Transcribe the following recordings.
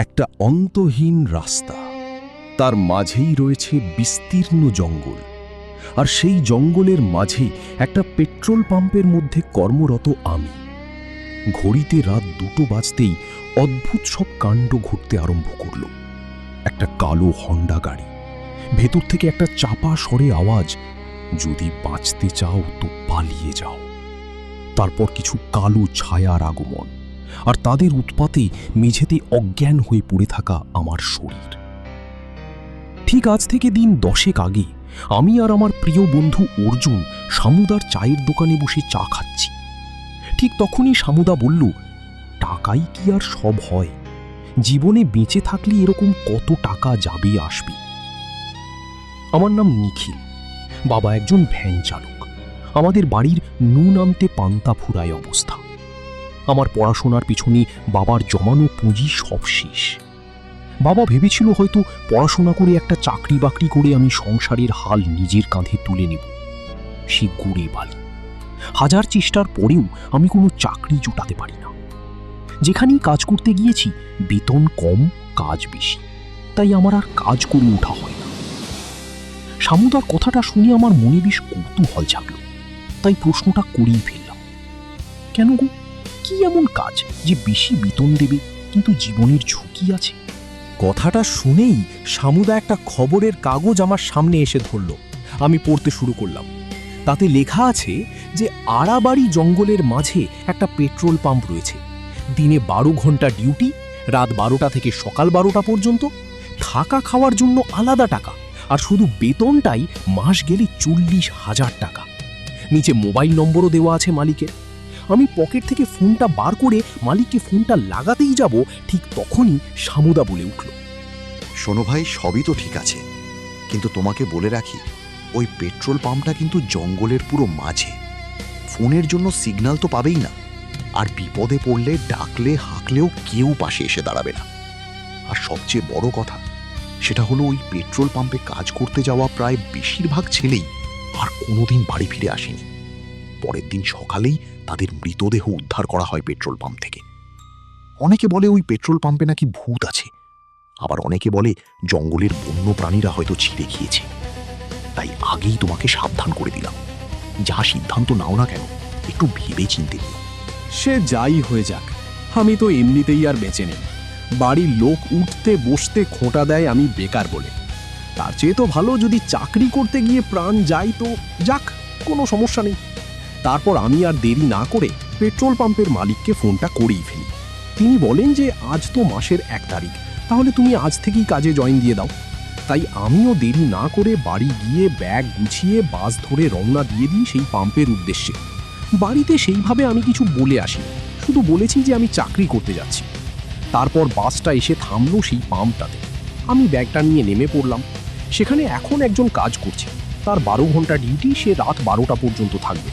একটা অন্তহীন রাস্তা, তার মাঝেই রয়েছে বিস্তীর্ণ জঙ্গল, আর সেই জঙ্গলের মাঝে একটা পেট্রোল পাম্পের মধ্যে কর্মরত আমি। ঘড়িতে রাত 2টো বাজতেই অদ্ভুত সব কাণ্ড ঘটতে আরম্ভ করল। একটা কালো হন্ডা গাড়ি, ভেতর থেকে একটা চাপা স্বরে আওয়াজ, যদি বাঁচতে চাও তো পালিয়ে যাও। তারপর কিছু কালো ছায়ার আগমন, আর তাদের উৎপাতে মেঝেতে অজ্ঞান হয়ে পড়ে থাকা আমার শরীর। ঠিক আজ থেকে দিন 10 আগে আমি আর আমার প্রিয় বন্ধু অর্জুন শামুদার চায়ের দোকানে বসে চা খাচ্ছি। ঠিক তখনই শামুদা বলল, টাকাই কি আর সব হয়? জীবনে বেঁচে থাকলে এরকম কত টাকা যাবে আসবে। আমার নাম নিখিল, বাবা একজন ভ্যান চালক। আমাদের বাড়ির নুন আনতে পান্তা ফুরায় অবস্থা। আমার পড়াশোনার পিছনে বাবার জমানো পুঁজি সব শেষ। বাবা ভেবেছিল হয়তো পড়াশোনা করে একটা চাকরি বাকরি করে আমি সংসারের হাল নিজের কাঁধে তুলে নেব। সে গুড়ে বালি। হাজার চেষ্টার পরেও আমি কোনো চাকরি জোটাতে পারি না। যেখানেই কাজ করতে গিয়েছি বেতন কম, কাজ বেশি, তাই আমার আর কাজ করে ওঠা হয় না। শামুদার কথাটা শুনে আমার মনে বেশ কৌতূহল জাগল, তাই প্রশ্নটা করেই ফেললাম, কেন গো, কি এমন কাজ যে বেশি বেতন দেবে কিন্তু জীবনের ঝুঁকি আছে? কথাটা শুনেই শামুদা একটা খবরের কাগজ আমার সামনে এসে ধরল। আমি পড়তে শুরু করলাম। তাতে লেখা আছে যে আড়াবাড়ি জঙ্গলের মাঝে একটা পেট্রোল পাম্প রয়েছে। দিনে 12 ঘন্টা ডিউটি, রাত 12টা থেকে সকাল 12টা পর্যন্ত, থাকা খাওয়ার জন্য আলাদা টাকা, আর শুধু বেতনটাই মাস গেলে 40,000 টাকা। নিচে মোবাইল নম্বরও দেওয়া আছে মালিকের। আমি পকেট থেকে ফোনটা বার করে মালিককে ফোনটা লাগাতেই যাব, ঠিক তখনই শামুদা বলে উঠল, শোনো ভাই, সবই তো ঠিক আছে, কিন্তু তোমাকে বলে রাখি, ওই পেট্রোল পাম্পটা কিন্তু জঙ্গলের পুরো মাঝে। ফোনের জন্য সিগন্যাল তো পাবেই না, আর বিপদে পড়লে ডাকলে হাঁকলেও কেউ পাশে এসে দাঁড়াবে না। আর সবচেয়ে বড় কথা, সেটা হলো ওই পেট্রোল পাম্পে কাজ করতে যাওয়া প্রায় বেশিরভাগ ছেলেই আর কোনোদিন বাড়ি ফিরে আসেনি। পরের দিন সকালেই তাদের মৃতদেহ উদ্ধার করা হয় পেট্রোল পাম্প থেকে। অনেকে বলে ওই পেট্রোল পাম্পে নাকি ভূত আছে, আবার অনেকে বলে জঙ্গলের বন্য প্রাণীরা হয়তো ছিঁড়ে খেয়েছে। তাই আগেই তোমাকে সাবধান করে দিলাম, যা সিদ্ধান্ত নাও না কেন একটু ভেবে চিন্তে নিও। সে যাই হয়ে যাক, আমি তো এমনিতেই আর বেঁচে নেই। বাড়ির লোক উঠতে বসতে খোঁটা দেয় আমি বেকার বলে। তার চেয়ে তো ভালো যদি চাকরি করতে গিয়ে প্রাণ যায় তো যাক, কোনো সমস্যা নেই। তারপর আমি আর দেরি না করে পেট্রোল পাম্পের মালিককে ফোনটা করেই ফেলি। তিনি বলেন যে আজ তো মাসের 1 তারিখ, তাহলে তুমি আজ থেকেই কাজে জয়েন দিয়ে দাও। তাই আমিও দেরি না করে বাড়ি গিয়ে ব্যাগ গুছিয়ে বাস ধরে রওনা দিয়ে দিই সেই পাম্পের উদ্দেশ্যে। বাড়িতে সেইভাবে আমি কিছু বলে আসি, শুধু বলেছি যে আমি চাকরি করতে যাচ্ছি। তারপর বাসটা এসে থামলো সেই পাম্পটাতে। আমি ব্যাগটা নিয়ে নেমে পড়লাম। সেখানে এখন একজন কাজ করছে, তার 12 ঘন্টা ডিউটি, সে রাত 12টা পর্যন্ত থাকবে।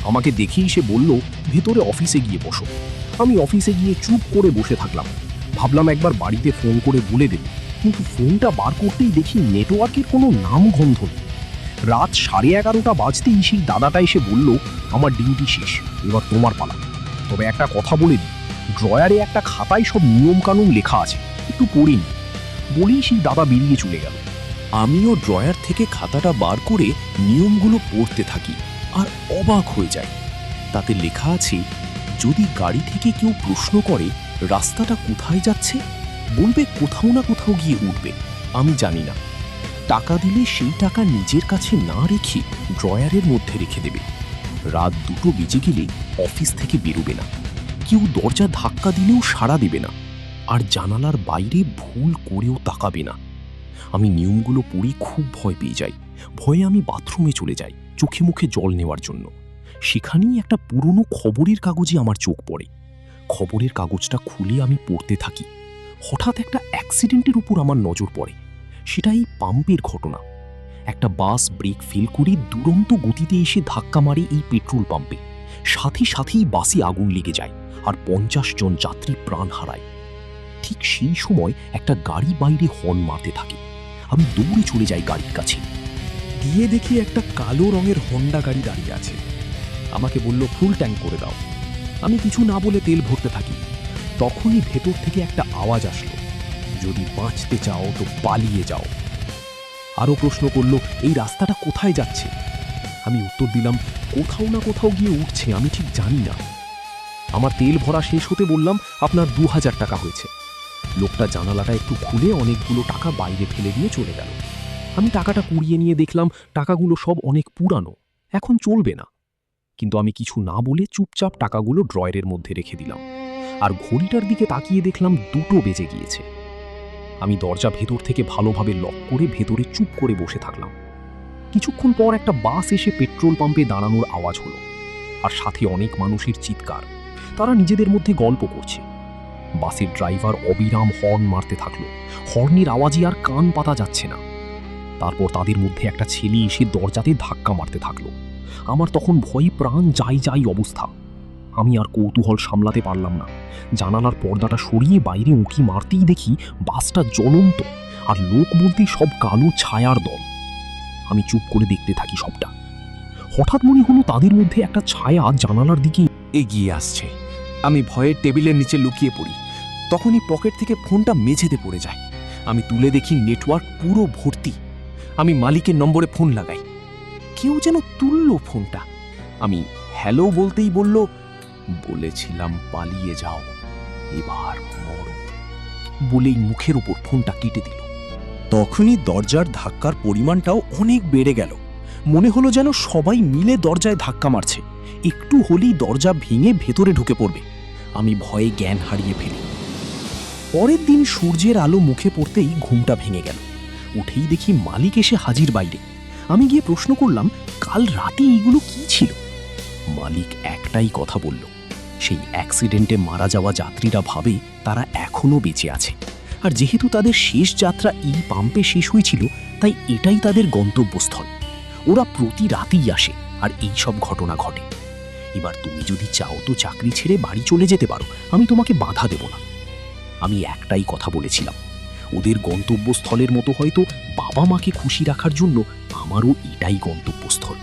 আমাকে দেখেই সে বলল, ভেতরে অফিসে গিয়ে বসো। আমি অফিসে গিয়ে চুপ করে বসে থাকলাম। ভাবলাম একবার বাড়িতে ফোন করে বলে দেব, কিন্তু ফোনটা বার করতেই দেখি নেটওয়ার্কের কোনো নাম গন্ধ নেই। রাত 11:30 বাজতেই সেই দাদাটা এসে বলল, আমার ডিউটি শেষ, এবার তোমার পালা। তবে একটা কথা বলে দিই, ড্রয়ারে একটা খাতায় সব নিয়মকানুন লেখা আছে, একটু পড়ে নি। বলেই সেই দাদা বেরিয়ে চলে গেল। আমিও ড্রয়ার থেকে খাতাটা বার করে নিয়মগুলো পড়তে থাকি আর অবাক হয়ে যাই। তাতে লেখা আছে, যদি গাড়ি থেকে কেউ প্রশ্ন করে রাস্তাটা কোথায় যাচ্ছে, বলবে কোথাও না কোথাও গিয়ে উঠবে। আমি জানি না। টাকা দিলে সেই টাকা নিজের কাছে না রেখে ড্রয়ারের মধ্যে রেখে দেবে। রাত 2টো বেজে গেলে অফিস থেকে বেরোবে না। কেউ দরজা ধাক্কা দিলেও সাড়া দেবে না, আর জানালার বাইরে ভুল করেও তাকাবে না। আমি নিয়মগুলো পড়ে খুব ভয় পেয়ে যাই। ভয়ে আমি বাথরুমে চলে যাই চোখে মুখে জল নেওয়ার জন্য। সেখানেই একটা পুরনো খবরের কাগজে আমার চোখ পড়ে। খবরের কাগজটা খুলে আমি পড়তে থাকি। হঠাৎ একটা অ্যাক্সিডেন্টের উপর আমার নজর পড়ে। সেটা এই পাম্পের ঘটনা। একটা বাস ব্রেক ফেল করে দুরন্ত গতিতে এসে ধাক্কা মারে এই পেট্রোল পাম্পে। সাথে সাথেই বাসে আগুন লেগে যায়, আর 50 জন যাত্রী প্রাণ হারায়। ঠিক সেই সময় একটা গাড়ি বাইরে হর্ন মারতে থাকে। আমি দৌড়ে চলে যাই গাড়ির কাছে। গিয়ে দেখি একটা কালো রঙের হন্ডা গাড়ি দাঁড়িয়ে আছে। আমাকে বলল, ফুল ট্যাঙ্ক করে দাও। আমি কিছু না বলে তেল ভরতে থাকি। তখনই ভেতর থেকে একটা আওয়াজ আসলো, যদি বাঁচতে চাও তো পালিয়ে যাও। আরও প্রশ্ন করল, এই রাস্তাটা কোথায় যাচ্ছে? আমি উত্তর দিলাম, কোথাও না কোথাও গিয়ে উঠছে, আমি ঠিক জানি না। আমার তেল ভরা শেষ হতে বললাম, আপনার 2000 টাকা হয়েছে। লোকটা জানালাটা একটু খুলে অনেকগুলো টাকা বাইরে ফেলে দিয়ে চলে গেল। আমি টাকাটা কুড়িয়ে নিয়ে দেখলাম টাকাগুলো সব অনেক পুরানো, এখন চলবে না। কিন্তু আমি কিছু না বলে চুপচাপ টাকাগুলো ড্রয়ারের মধ্যে রেখে দিলাম। আর ঘড়িটার দিকে তাকিয়ে দেখলাম 2টো বেজে গিয়েছে। আমি দরজা ভেতর থেকে ভালোভাবে লক করে ভেতরে চুপ করে বসে থাকলাম। কিছুক্ষণ পর একটা বাস এসে পেট্রোল পাম্পে দাঁড়ানোর আওয়াজ হলো, আর সাথে অনেক মানুষের চিৎকার। তারা নিজেদের মধ্যে গল্প করছে। বাসের ড্রাইভার অবিরাম হর্ন মারতে থাকলো। হর্নের আওয়াজে আর কান পাতা যাচ্ছে না। তারপর তাদের মধ্যে একটা ছেলে এসে দরজাতে ধাক্কা মারতে থাকলো। আমার তখন ভয়ে প্রাণ যাই যাই অবস্থা। আমি আর কৌতূহল সামলাতে পারলাম না। জানালার পর্দাটা সরিয়ে বাইরে উঁকি মারতেই দেখি বাসটা জ্বলন্ত, আর লোক বলতে সব কালো ছায়ার দল। আমি চুপ করে দেখতে থাকি সবটা। হঠাৎ মনে হলো তাদের মধ্যে একটা ছায়া জানালার দিকে এগিয়ে আসছে। আমি ভয়ে টেবিলের নিচে লুকিয়ে পড়ি। তখনই পকেট থেকে ফোনটা মেঝেতে পড়ে যায়। আমি তুলে দেখি নেটওয়ার্ক পুরো ভর্তি। আমি মালিকের নম্বরে ফোন লাগাই। কেউ যেন তুলল ফোনটা। আমি হ্যালো বলতেই বলল, বলেছিলাম পালিয়ে যাও, এবার মরো, বলেই মুখের উপর ফোনটা কেটে দিল। তখনই দরজার ধাক্কার পরিমাণটাও অনেক বেড়ে গেল। মনে হলো যেন সবাই মিলে দরজায় ধাক্কা মারছে। একটু হলেই দরজা ভেঙে ভেতরে ঢুকে পড়বে। আমি ভয়ে জ্ঞান হারিয়ে ফেলি। পরের দিন সূর্যের আলো মুখে পড়তেই ঘুমটা ভেঙে গেল। উঠেই দেখি মালিক এসে হাজির বাইরে। আমি গিয়ে প্রশ্ন করলাম, কাল রাতে এগুলো কি ছিল? মালিক একটাই কথা বলল, সেই অ্যাক্সিডেন্টে মারা যাওয়া যাত্রীরা ভাবে তারা এখনো বেঁচে আছে। আর যেহেতু তাদের শেষ যাত্রা এই পাম্পে শেষ হয়েছিল, তাই এটাই তাদের গন্তব্যস্থল। ওরা প্রতি রাতেই আসে আর এই সব ঘটনা ঘটে। এবার তুমি যদি চাও তো চাকরি ছেড়ে বাড়ি চলে যেতে পারো, আমি তোমাকে বাধা দেব না। আমি একটাই কথা বলেছিলাম, ওদের গন্তব্যস্থলের মতো হয়তো বাবা মাকে খুশি রাখার জন্য আমারও এটাই গন্তব্যস্থল।